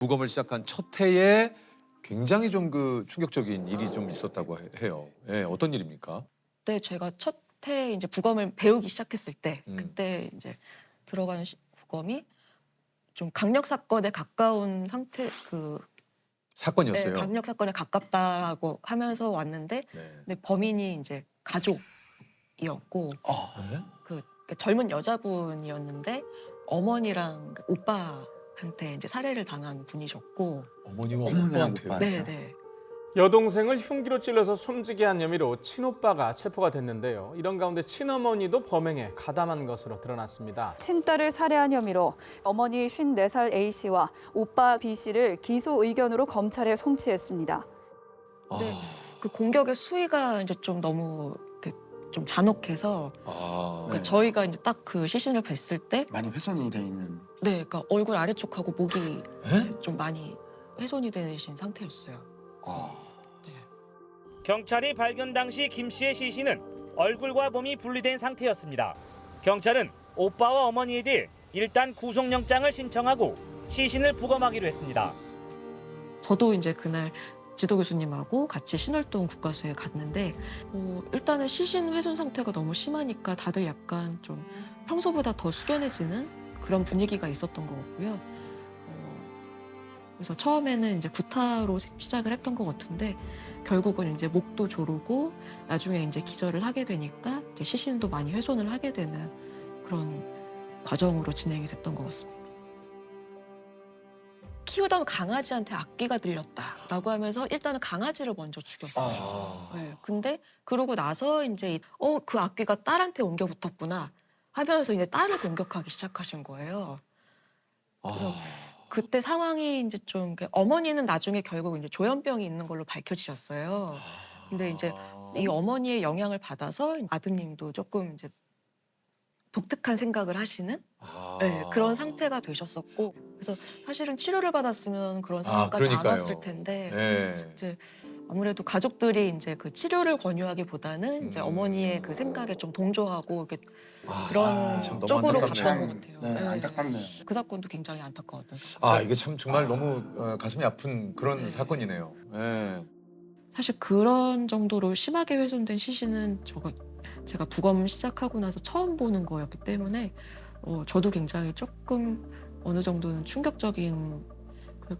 부검을 시작한 첫 해에 굉장히 좀 그 충격적인 일이 좀 있었다고 해요. 예, 어떤 일입니까? 그때 제가 첫 해 이제 부검을 배우기 시작했을 때 음. 그때 이제 들어가는 부검이 좀 강력 사건에 가까운 상태 사건이었어요. 강력 사건에 가깝다라고 하면서 왔는데 네. 근데 범인이 이제 가족이었고 네? 그 젊은 여자분이었는데 어머니랑 오빠한테 이제 살해를 당한 분이셨고 어머니와 어머니랑 오빠한테요. 오빠. 네네. 여동생을 흉기로 찔러서 숨지게 한 혐의로 친오빠가 체포가 됐는데요. 이런 가운데 친어머니도 범행에 가담한 것으로 드러났습니다. 친딸을 살해한 혐의로 어머니 54살 A씨와 오빠 B씨를 기소 의견으로 검찰에 송치했습니다. 근데 그 공격의 수위가 이제 좀 너무 이렇게 좀 잔혹해서 그러니까 네. 저희가 이제 딱 그 시신을 뵀을 때 많이 훼손이 돼 있는. 네, 그러니까 얼굴 아래쪽하고 목이 에? 좀 많이 훼손이 되신 상태였어요. 네. 경찰이 발견 당시 김 씨의 시신은 얼굴과 몸이 분리된 상태였습니다. 경찰은 오빠와 어머니에 대해 일단 구속영장을 신청하고 시신을 부검하기로 했습니다. 저도 이제 그날 지도 교수님하고 같이 신월동 국가수에 갔는데 일단은 시신 훼손 상태가 너무 심하니까 다들 약간 좀 평소보다 더 숙연해지는 그런 분위기가 있었던 것 같고요. 그래서 처음에는 이제 구타로 시작을 했던 것 같은데 결국은 이제 목도 조르고 나중에 이제 기절을 하게 되니까 이제 시신도 많이 훼손을 하게 되는 그런 과정으로 진행이 됐던 것 같습니다. 키우던 강아지한테 악귀가 들렸다라고 하면서 일단은 강아지를 먼저 죽였어요. 네, 근데 그러고 나서 이제 그 악귀가 딸한테 옮겨 붙었구나 하면서 이제 딸을 공격하기 시작하신 거예요. 그래서 그때 상황이 이제 좀 어머니는 나중에 결국 이제 조현병이 있는 걸로 밝혀지셨어요. 근데 이제 이 어머니의 영향을 받아서 아드님도 조금 이제 독특한 생각을 하시는 네, 그런 상태가 되셨었고 그래서 사실은 치료를 받았으면 그런 상황까지 안 그러니까요. 왔을 텐데 네. 이제 아무래도 가족들이 이제 그 치료를 권유하기보다는 이제 어머니의 그 생각에 좀 동조하고 이렇게 그런 참 너무 쪽으로 안타깝네요. 갔던 것 같아요. 네, 네. 안타깝네요. 그 사건도 굉장히 안타까웠던 사건. 아, 이게 참 정말 너무 가슴이 아픈 그런 네. 사건이네요. 예. 사실 그런 정도로 심하게 훼손된 시신은 제가 부검 시작하고 나서 처음 보는 거였기 때문에 저도 굉장히 조금 어느 정도는 충격적인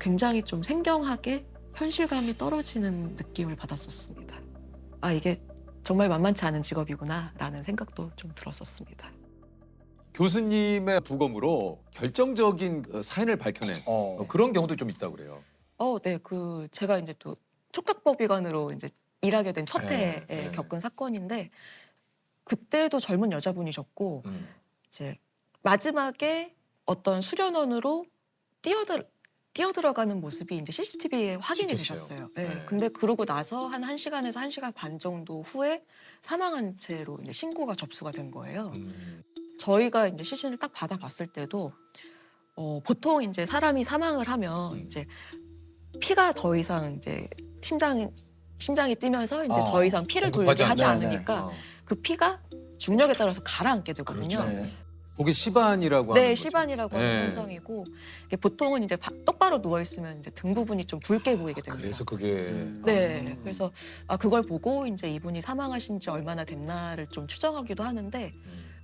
굉장히 좀 생경하게 현실감이 떨어지는 느낌을 받았었습니다. 아, 이게 정말 만만치 않은 직업이구나라는 생각도 좀 들었었습니다. 교수님의 부검으로 결정적인 사인을 밝혀낸 그런 경우도 좀 있다고 그래요. 네, 제가 이제 또 촉각법의관으로 이제 일하게 된 첫 해에 네. 겪은 사건인데 그때도 젊은 여자분이셨고 이제 마지막에 어떤 수련원으로 뛰어들어가는 모습이 이제 CCTV에 확인이 찍혔어요. 되셨어요. 네. 네. 근데 그러고 나서 한 1시간에서 1시간 반 정도 후에 사망한 채로 이제 신고가 접수가 된 거예요. 저희가 이제 시신을 딱 받아봤을 때도 보통 이제 사람이 사망을 하면 이제 피가 더 이상 이제 심장이 뛰면서 이제 더 이상 피를 돌게 공급하지 하지 않- 네, 않으니까 그 피가 중력에 따라서 가라앉게 되거든요. 그렇죠. 네. 그게 시반이라고 하는 네, 거죠. 시반이라고 하는 네. 현상이고 이게 보통은 이제 똑바로 누워 있으면 이제 등 부분이 좀 붉게 보이게 됩니다. 그래서 그게 네, 그래서 그걸 보고 이제 이분이 사망하신 지 얼마나 됐나를 좀 추정하기도 하는데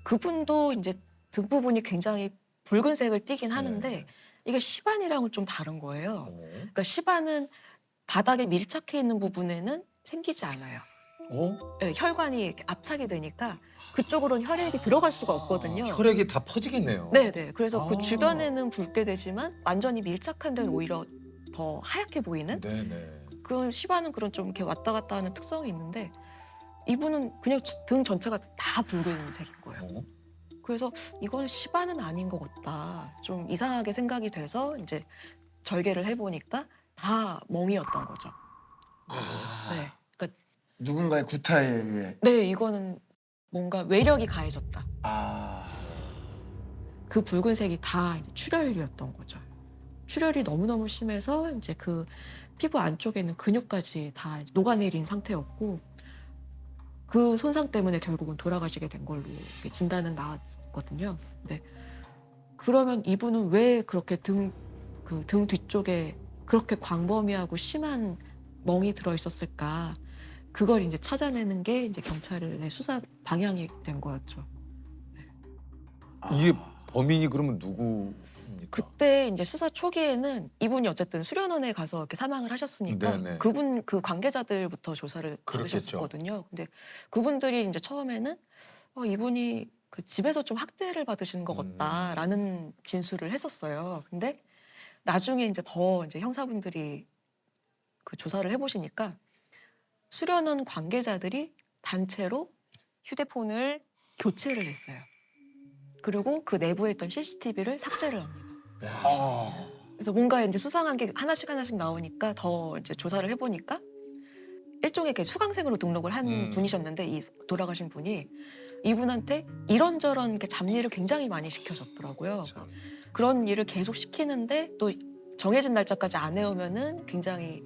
그분도 이제 등 부분이 굉장히 붉은색을 띠긴 하는데 네. 이게 시반이랑은 좀 다른 거예요. 어? 그러니까 시반은 바닥에 밀착해 있는 부분에는 생기지 않아요. 네, 혈관이 이렇게 압착이 되니까 그쪽으로는 혈액이 들어갈 수가 없거든요. 혈액이 다 퍼지겠네요. 네네. 그래서 그 아. 주변에는 붉게 되지만 완전히 밀착한 데는 오히려 더 하얗게 보이는 네네. 그 시반은 그런 좀 이렇게 왔다 갔다 하는 특성이 있는데 이분은 그냥 등 전체가 다 붉은색인 거예요. 그래서 이거는 시반은 아닌 것 같다. 좀 이상하게 생각이 돼서 이제 절개를 해보니까 다 멍이었던 거죠. 네. 그러니까 누군가의 구타에 의해. 네, 이거는 뭔가 외력이 가해졌다. 그 붉은색이 다 출혈이었던 거죠. 출혈이 너무너무 심해서 이제 그 피부 안쪽에는 근육까지 다 녹아내린 상태였고 그 손상 때문에 결국은 돌아가시게 된 걸로 진단은 나왔거든요. 네. 그러면 이분은 왜 그렇게 등 그 등 뒤쪽에 그렇게 광범위하고 심한 멍이 들어 있었을까? 그걸 이제 찾아내는 게 이제 경찰의 수사 방향이 된 거였죠. 이게 범인이 그러면 누구입니까? 그때 이제 수사 초기에는 이분이 어쨌든 수련원에 가서 이렇게 사망을 하셨으니까 네네. 그분 그 관계자들부터 조사를 그렇겠죠. 받으셨거든요. 근데 그분들이 이제 처음에는 이분이 그 집에서 좀 학대를 받으신 것 같다라는 진술을 했었어요. 근데 나중에 이제 더 이제 형사분들이 그 조사를 해보시니까 수련원 관계자들이 단체로 휴대폰을 교체를 했어요. 그리고 그 내부에 있던 CCTV를 삭제를 합니다. 그래서 뭔가 이제 수상한 게 하나씩 나오니까 더 이제 조사를 해보니까 일종의 이렇게 수강생으로 등록을 한 분이셨는데 이 돌아가신 분이 이분한테 이런저런 이렇게 잡일을 굉장히 많이 시켜줬더라고요. 참. 그런 일을 계속 시키는데 또 정해진 날짜까지 안 해오면은 굉장히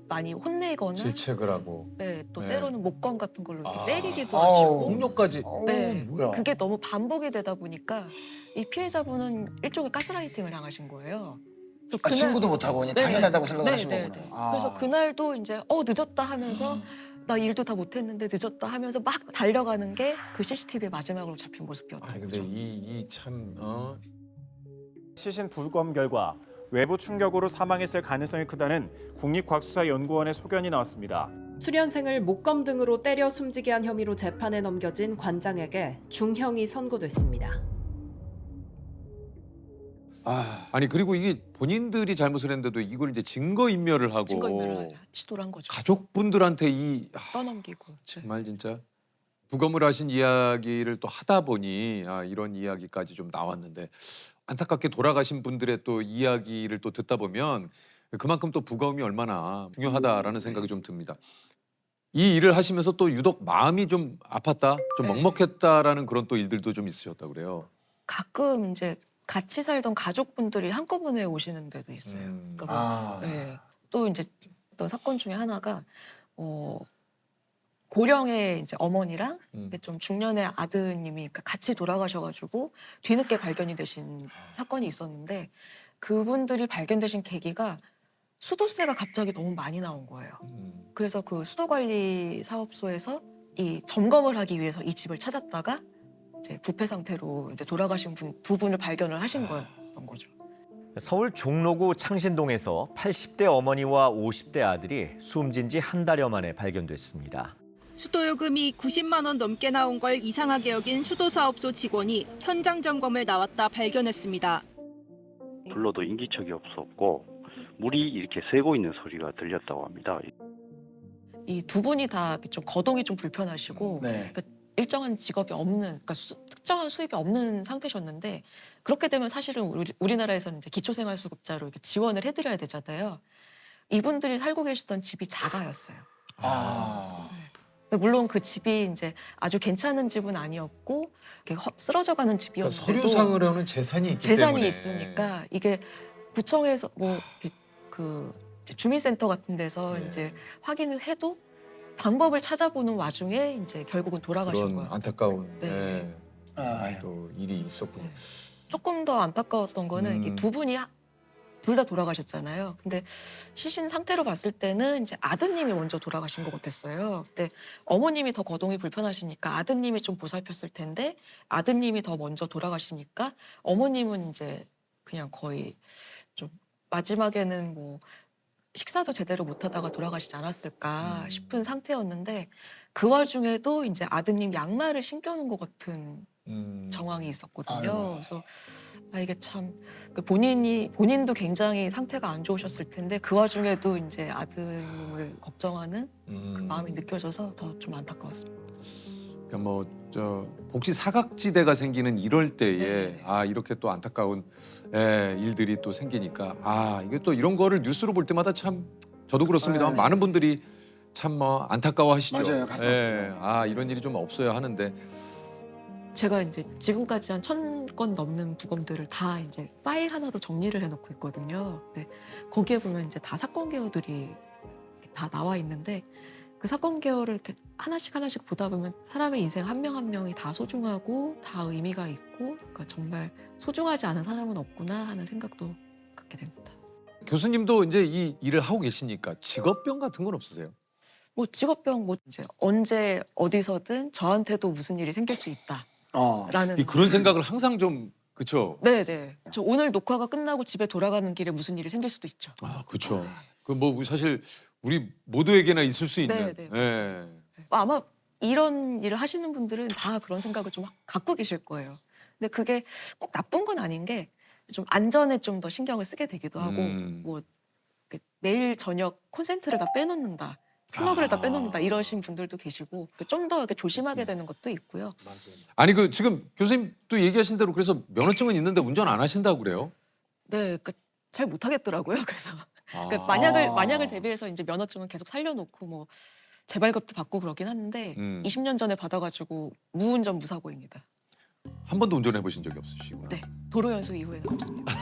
많이 혼내거나 질책을 하고 네, 또 네. 때로는 목검 같은 걸로 이렇게 아. 때리기도 아우. 하시고 폭력까지. 네, 뭐야? 그게 너무 반복이 되다 보니까 이 피해자분은 일종의 가스라이팅을 당하신 거예요. 그래서 신고도 못하고 그냥 당연하다고 생각하신 거구나. 아. 그래서 그날도 이제 늦었다 하면서 나 일도 다 못했는데 늦었다 하면서 막 달려가는 게 그 CCTV의 마지막으로 잡힌 모습이었던 아니 근데 거죠. 이참 시신 부검 결과 외부 충격으로 사망했을 가능성이 크다는 국립과학수사연구원의 소견이 나왔습니다. 수련생을 목검 등으로 때려 숨지게 한 혐의로 재판에 넘겨진 관장에게 중형이 선고됐습니다. 아니 그리고 이게 본인들이 잘못을 했는데도 이걸 이제 증거인멸을 하고 증거인멸을 시도를 한 거죠. 가족분들한테 떠넘기고. 네. 정말 진짜 부검을 하신 이야기를 또 하다 보니 이런 이야기까지 좀 나왔는데 안타깝게 돌아가신 분들의 또 이야기를 또 듣다 보면 그만큼 또 부검이 얼마나 중요하다라는 생각이 좀 듭니다. 이 일을 하시면서 또 유독 마음이 좀 아팠다, 좀 네. 먹먹했다라는 그런 또 일들도 좀 있으셨다 그래요. 가끔 이제 같이 살던 가족분들이 한꺼번에 오시는 데도 있어요. 그러니까 뭐, 아. 네. 또 이제 어떤 사건 중에 하나가 고령의 이제 어머니랑 좀 중년의 아드님이 같이 돌아가셔가지고 뒤늦게 발견이 되신 사건이 있었는데 그분들이 발견되신 계기가 수도세가 갑자기 너무 많이 나온 거예요. 그래서 그 수도관리 사업소에서 이 점검을 하기 위해서 이 집을 찾았다가 이제 부패 상태로 이제 돌아가신 두 분을 발견을 하신 거였던 거죠. 서울 종로구 창신동에서 80대 어머니와 50대 아들이 숨진 지 한 달여 만에 발견됐습니다. 수도요금이 90만 원 넘게 나온 걸 이상하게 여긴 수도사업소 직원이 현장 점검을 나왔다 발견했습니다. 불러도 인기척이 없었고 물이 이렇게 새고 있는 소리가 들렸다고 합니다. 이 두 분이 다 좀 거동이 좀 불편하시고 네. 그러니까 일정한 직업이 없는, 그러니까 특정한 수입이 없는 상태셨는데 그렇게 되면 사실은 우리나라에서는 이제 기초생활수급자로 이렇게 지원을 해드려야 되잖아요. 이분들이 살고 계시던 집이 자가였어요. 물론 그 집이 이제 아주 괜찮은 집은 아니었고 이렇게 쓰러져가는 집이었는데도 그러니까 서류상으로는 재산이 있기 재산이 때문에 있으니까 이게 구청에서 뭐 그 주민센터 같은 데서 네. 이제 확인을 해도 방법을 찾아보는 와중에 이제 결국은 돌아가신 그런 거예요. 안타까운 네. 또 일이 있었군요. 네. 조금 더 안타까웠던 거는 이 두 분이 둘 다 돌아가셨잖아요. 근데 시신 상태로 봤을 때는 이제 아드님이 먼저 돌아가신 것 같았어요. 근데 어머님이 더 거동이 불편하시니까 아드님이 좀 보살폈을 텐데 아드님이 더 먼저 돌아가시니까 어머님은 이제 그냥 거의 좀 마지막에는 뭐 식사도 제대로 못하다가 돌아가시지 않았을까 싶은 상태였는데 그 와중에도 이제 아드님 양말을 신겨놓은 것 같은 정황이 있었거든요. 아이고. 그래서 이게 참 본인도 굉장히 상태가 안 좋으셨을 텐데 그 와중에도 이제 아드님을 걱정하는 그 마음이 느껴져서 더 좀 안타까웠습니다. 그러니까 뭐 복지 사각지대가 생기는 이럴 때에 네네네. 이렇게 또 안타까운 일들이 또 생기니까 이게 또 이런 거를 뉴스로 볼 때마다 참 저도 그렇습니다만 네. 많은 분들이 참 뭐 안타까워하시죠. 맞아요. 가슴 아프죠. 이런 일이 좀 없어야 하는데 제가 이제 지금까지 한 1000건 넘는 부검들을 다 이제 파일 하나로 정리를 해놓고 있거든요. 근데 거기에 보면 이제 다 사건 개요들이 다 나와 있는데 그 사건 개요를 이렇게 하나씩 보다 보면 사람의 인생 한 명 한 명이 다 소중하고 다 의미가 있고 그러니까 정말 소중하지 않은 사람은 없구나 하는 생각도 갖게 됩니다. 교수님도 이제 이 일을 하고 계시니까 직업병 같은 건 없으세요? 뭐 직업병 뭐 이제 언제 어디서든 저한테도 무슨 일이 생길 수 있다라는 그런 생각을 항상 좀 그렇죠. 네네. 저 오늘 녹화가 끝나고 집에 돌아가는 길에 무슨 일이 생길 수도 있죠. 아 그렇죠. 그 뭐 사실 우리 모두에게나 있을 수 있는. 네, 예. 아마 이런 일을 하시는 분들은 다 그런 생각을 좀 갖고 계실 거예요. 근데 그게 꼭 나쁜 건 아닌 게 좀 안전에 좀 더 신경을 쓰게 되기도 하고 뭐 매일 저녁 콘센트를 다 빼놓는다. 플러그를 다 빼놓는다 이러신 분들도 계시고 좀 더 조심하게 되는 것도 있고요. 아니 그 지금 교수님도 얘기하신 대로 그래서 면허증은 있는데 운전 안 하신다고 그래요? 네, 그러니까 잘 못하겠더라고요. 그래서 그러니까 만약을 대비해서 이제 면허증은 계속 살려놓고 뭐 재발급도 받고 그러긴 하는데 20년 전에 받아가지고 무운전 무사고입니다. 한 번도 운전해 보신 적이 없으시구나. 네, 도로 연수 이후에는 없습니다.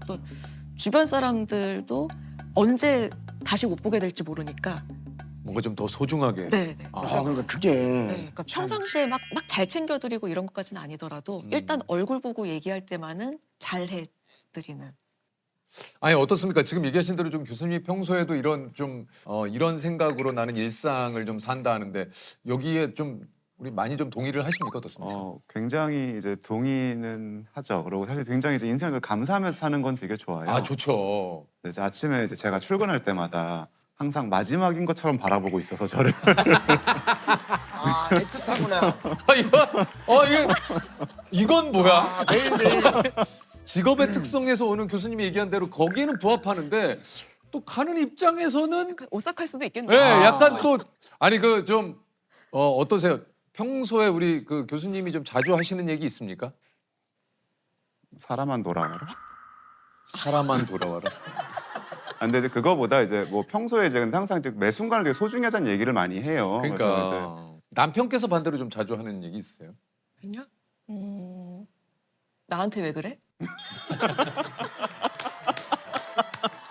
또 주변 사람들도 언제 다시 못 보게 될지 모르니까 뭔가 좀 더 소중하게. 네. 그러니까 그게 네, 그러니까 평상시에 막 잘 챙겨드리고 이런 것까지는 아니더라도 일단 얼굴 보고 얘기할 때만은 잘 해드리는. 아니 어떻습니까? 지금 얘기하신 대로 좀 교수님이 평소에도 이런 좀 이런 생각으로 나는 일상을 좀 산다 하는데 여기에 좀 우리 많이 좀 동의를 하십니까? 어떻습니까? 굉장히 이제 동의는 하죠. 그리고 사실 굉장히 이제 인생을 감사하면서 사는 건 되게 좋아요. 아 좋죠. 네, 이제 아침에 이제 제가 출근할 때마다 항상 마지막인 것처럼 바라보고 있어서 저를 아 애틋하구나. 이건 뭐야? 매일매일. 직업의 특성에서 오는 교수님이 얘기한 대로 거기에는 부합하는데 또 가는 입장에서는 오싹할 수도 네, 있겠네요. 약간 또 아니 그 좀 어떠세요? 평소에 우리 그 교수님이 좀 자주 하시는 얘기 있습니까? 사람만 돌아와라. 사람만 돌아와라. 근데 이제 그거보다 이제 뭐 평소에 이제 근데 항상 이제 매 순간을 되게 소중히 하자는 얘기를 많이 해요. 그래서 그러니까 남편께서 반대로 좀 자주 하는 얘기 있으세요? 그냥 나한테 왜 그래?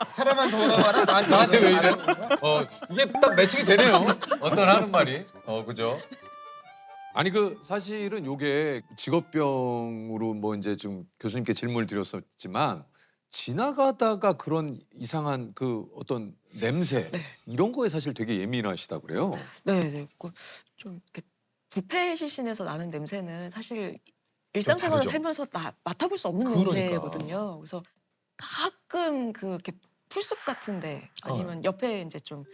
사람만 돌아와라. 나한테 왜 이래? 이게 딱 매칭이 되네요. 어떤 하는 말이. 그죠? 아니 그 사실은 요게 직업병으로 뭐 이제 좀 교수님께 질문을 드렸었지만 지나가다가 그런 이상한 그 어떤 냄새 이런 거에 사실 되게 예민하시다고 그래요. 네. 좀 이렇게 부패 시신에서 나는 냄새는 사실 일상생활을 다르죠. 살면서 맡아볼 수 없는 그러니까. 냄새거든요. 그래서 가끔 그 이렇게 풀숲 같은데 아니면 옆에 이제 좀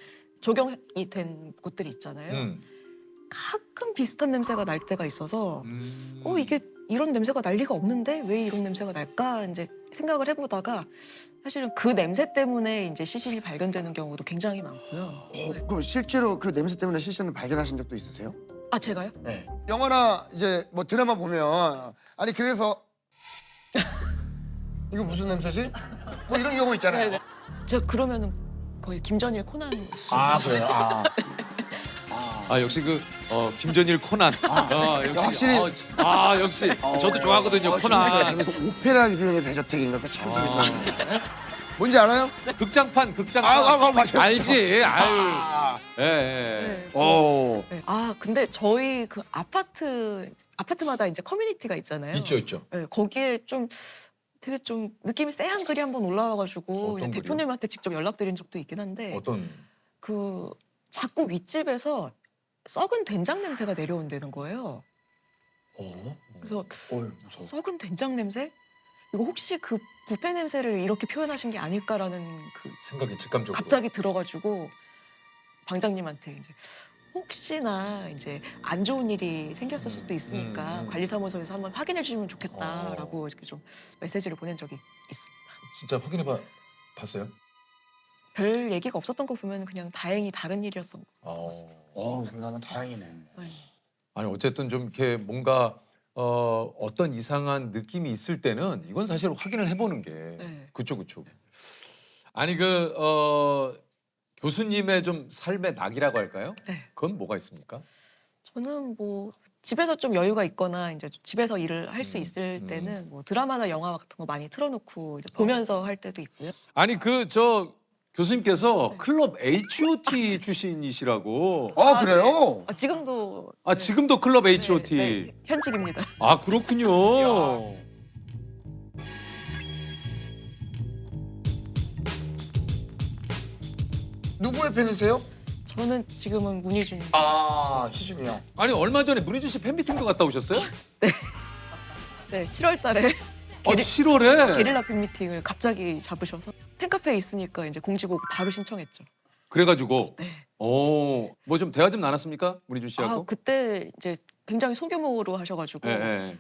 조경이 된 곳들이 있잖아요. 가끔 비슷한 냄새가 날 때가 있어서 이게 이런 냄새가 날 리가 없는데 왜 이런 냄새가 날까 이제 생각을 해보다가 사실은 그 냄새 때문에 이제 시신이 발견되는 경우도 굉장히 많고요. 그럼 실제로 그 냄새 때문에 시신을 발견하신 적도 있으세요? 아 제가요? 네. 영화나 이제 뭐 드라마 보면 아니 그래서 이거 무슨 냄새지? 뭐 이런 경우 있잖아요. 제가 그러면은 거의 김전일 코난 수준. 그래요. 역시 그 김전일 코난. 역시 확실히. 역시 저도 좋아하거든요. 코난. 재밌어. 오페라 유형의 대저택인가 그참 재밌었는데. 뭔지 알아요? 극장판. 맞아요. 알지. 아유. 예. 네. 근데 저희 그 아파트마다 이제 커뮤니티가 있잖아요. 있죠. 네, 거기에 좀 되게 좀 느낌이 쎄한 글이 한번 올라와가지고 어떤 글이요? 대표님한테 직접 연락드린 적도 있긴 한데 어떤? 그 자꾸 윗집에서 썩은 된장 냄새가 내려온다는 거예요. 그래서 썩은 된장 냄새? 이거 혹시 그 부패 냄새를 이렇게 표현하신 게 아닐까라는 그 생각이 직감적으로. 갑자기 들어가지고 방장님한테 이제 혹시나 이제 안 좋은 일이 생겼을 수도 있으니까 관리사무소에서 한번 확인해 주시면 좋겠다라고 이렇게 좀 메시지를 보낸 적이 있습니다. 진짜 봤어요? 별 얘기가 없었던 거 보면 그냥 다행히 다른 일이었던 것 같습니다. 나는 다행이네. 아니 어쨌든 좀 이렇게 뭔가 어떤 이상한 느낌이 있을 때는 이건 사실 확인을 해보는 게 그쵸. 아니 교수님의 좀 삶의 낙이라고 할까요? 네. 그건 뭐가 있습니까? 저는 뭐 집에서 좀 여유가 있거나 이제 집에서 일을 할 수 있을 때는 뭐 드라마나 영화 같은 거 많이 틀어놓고 이제 보면서 할 때도 있고요. 아니 교수님께서 클럽 H.O.T 출신이시라고. 그래요? 지금도 지금도 클럽 H.O.T. 네, 현직입니다. 그렇군요. 누구의 팬이세요? 저는 지금은 문희준. 아, 희준이요. 아니 얼마 전에 문희준 씨 팬미팅도 갔다 오셨어요? 네, 7월 달에 7월에? 게릴라 팬미팅을 갑자기 잡으셔서 팬카페에 있으니까 이제 공지 보고 바로 신청했죠. 그래가지고 네. 뭐 좀 대화 좀 나눴습니까? 문희준 씨하고? 그때 이제 굉장히 소규모로 하셔가지고 예.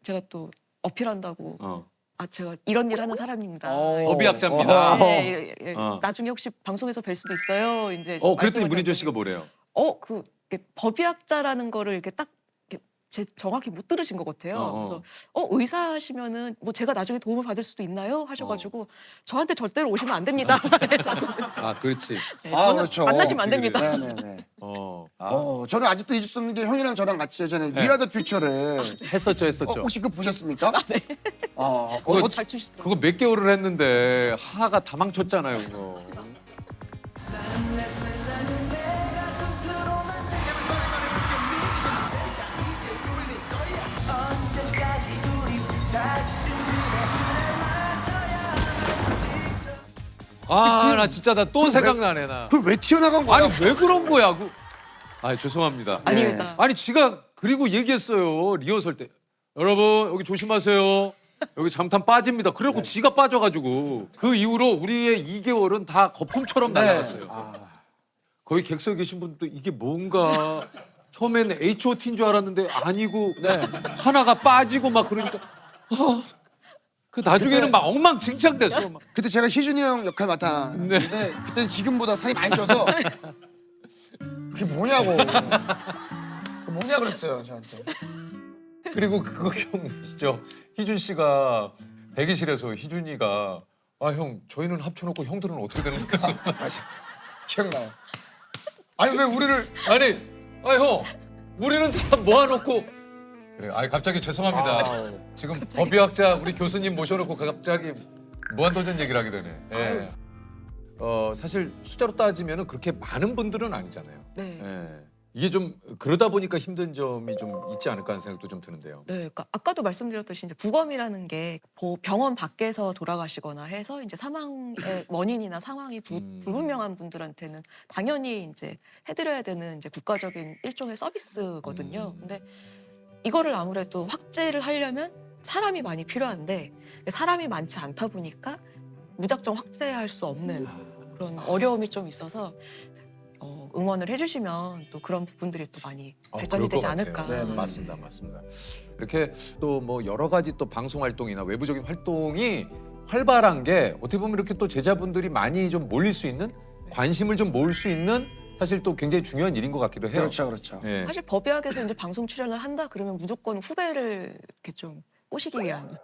제가 또 어필한다고 어. 제가 이런 일 하는 사람입니다. 법의학자입니다. 예. 나중에 혹시 방송에서 뵐 수도 있어요. 이제 그랬더니 말씀을 문희준 드렸더니 씨가 뭐래요? 이게 법의학자라는 거를 이렇게 딱 정확히 못 들으신 것 같아요. 그래서 의사시면은 뭐 제가 나중에 도움을 받을 수도 있나요? 하셔가지고 저한테 절대로 오시면 안 됩니다. 그렇지. 네, 아, 저는 그렇죠. 만나시면 안 됩니다. 네네네. 아, 저는 아직도 잊을 수 없는 게 형이랑 저랑 같이 예전에 위아더 퓨처를 했었죠. 혹시 그거 보셨습니까? 네. 그거 잘 추시더라고요. 그거 몇 개월을 했는데 하하가 다 망쳤잖아요. 그거. 나 진짜 나 또 생각나네 나. 그걸 왜 튀어나간 거야? 아니 왜 그런 거야? 죄송합니다. 아닙니다. 아니 지가 그리고 얘기했어요 리허설 때. 여러분 여기 조심하세요. 여기 잘못하면 빠집니다. 그래갖고 지가 빠져가지고 그 이후로 우리의 2개월은 다 거품처럼 날아갔어요. 거기 객석에 계신 분도 이게 뭔가 처음에는 H.O.T인 줄 알았는데 아니고 하나가 빠지고 막 그러니까 그 나중에는 막 엉망진창됐어. 막. 그때 제가 희준이 형 역할 맡았는데 그때는 지금보다 살이 많이 쪄서 그게 뭐냐고 뭐냐 그랬어요 저한테. 그리고 그거 기억나시죠? 희준 씨가 대기실에서 희준이가 형 저희는 합쳐놓고 형들은 어떻게 되는 거야? 맞아. 기억나요. 아니 왜 우리를 형 우리는 다 모아놓고 그래. 갑자기 죄송합니다. 지금 법의학자 우리 교수님 모셔놓고 갑자기 무한도전 얘기를 하게 되네. 예. 사실 숫자로 따지면 그렇게 많은 분들은 아니잖아요. 네. 예. 이게 좀 그러다 보니까 힘든 점이 좀 있지 않을까 하는 생각도 좀 드는데요. 네, 그러니까 아까도 말씀드렸듯이 이제 부검이라는 게 병원 밖에서 돌아가시거나 해서 이제 사망의 원인이나 상황이 불분명한 분들한테는 당연히 이제 해드려야 되는 이제 국가적인 일종의 서비스거든요. 근데 이거를 아무래도 확대를 하려면 사람이 많이 필요한데 사람이 많지 않다 보니까 무작정 확대할 수 없는 그런 어려움이 좀 있어서 응원을 해주시면 또 그런 부분들이 또 많이 발전이 되지 않을까. 네, 맞습니다. 이렇게 또 뭐 여러 가지 또 방송 활동이나 외부적인 활동이 활발한 게 어떻게 보면 이렇게 또 제자분들이 많이 좀 몰릴 수 있는 관심을 좀 모을 수 있는 사실 또 굉장히 중요한 일인 것 같기도 해요. 그렇죠. 예. 사실 법의학에서 이제 방송 출연을 한다 그러면 무조건 후배를 이렇게 좀 꼬시기 위한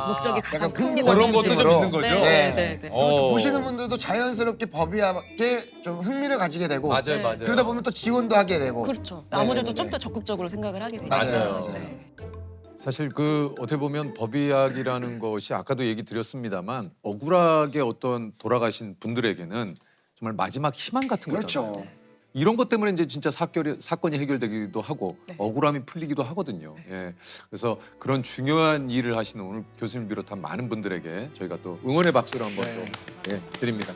목적이 가장 약간 큽니다. 그런 것도 좀 진심으로. 있는 거죠. 네. 또 보시는 분들도 자연스럽게 법의학에 좀 흥미를 가지게 되고 맞아요. 그러다 보면 또 지원도 하게 되고 그렇죠. 아무래도 좀 더 적극적으로 생각을 하게 되죠. 맞아요. 네. 사실 그 어떻게 보면 법의학이라는 것이 아까도 얘기 드렸습니다만 억울하게 어떤 돌아가신 분들에게는 정말 마지막 희망 같은 거잖아요. 그렇죠. 이런 것 때문에 이제 진짜 사건이 해결되기도 하고 네. 억울함이 풀리기도 하거든요. 예. 그래서 그런 중요한 일을 하시는 오늘 교수님 비롯한 많은 분들에게 저희가 또 응원의 박수를 한번 또 드립니다.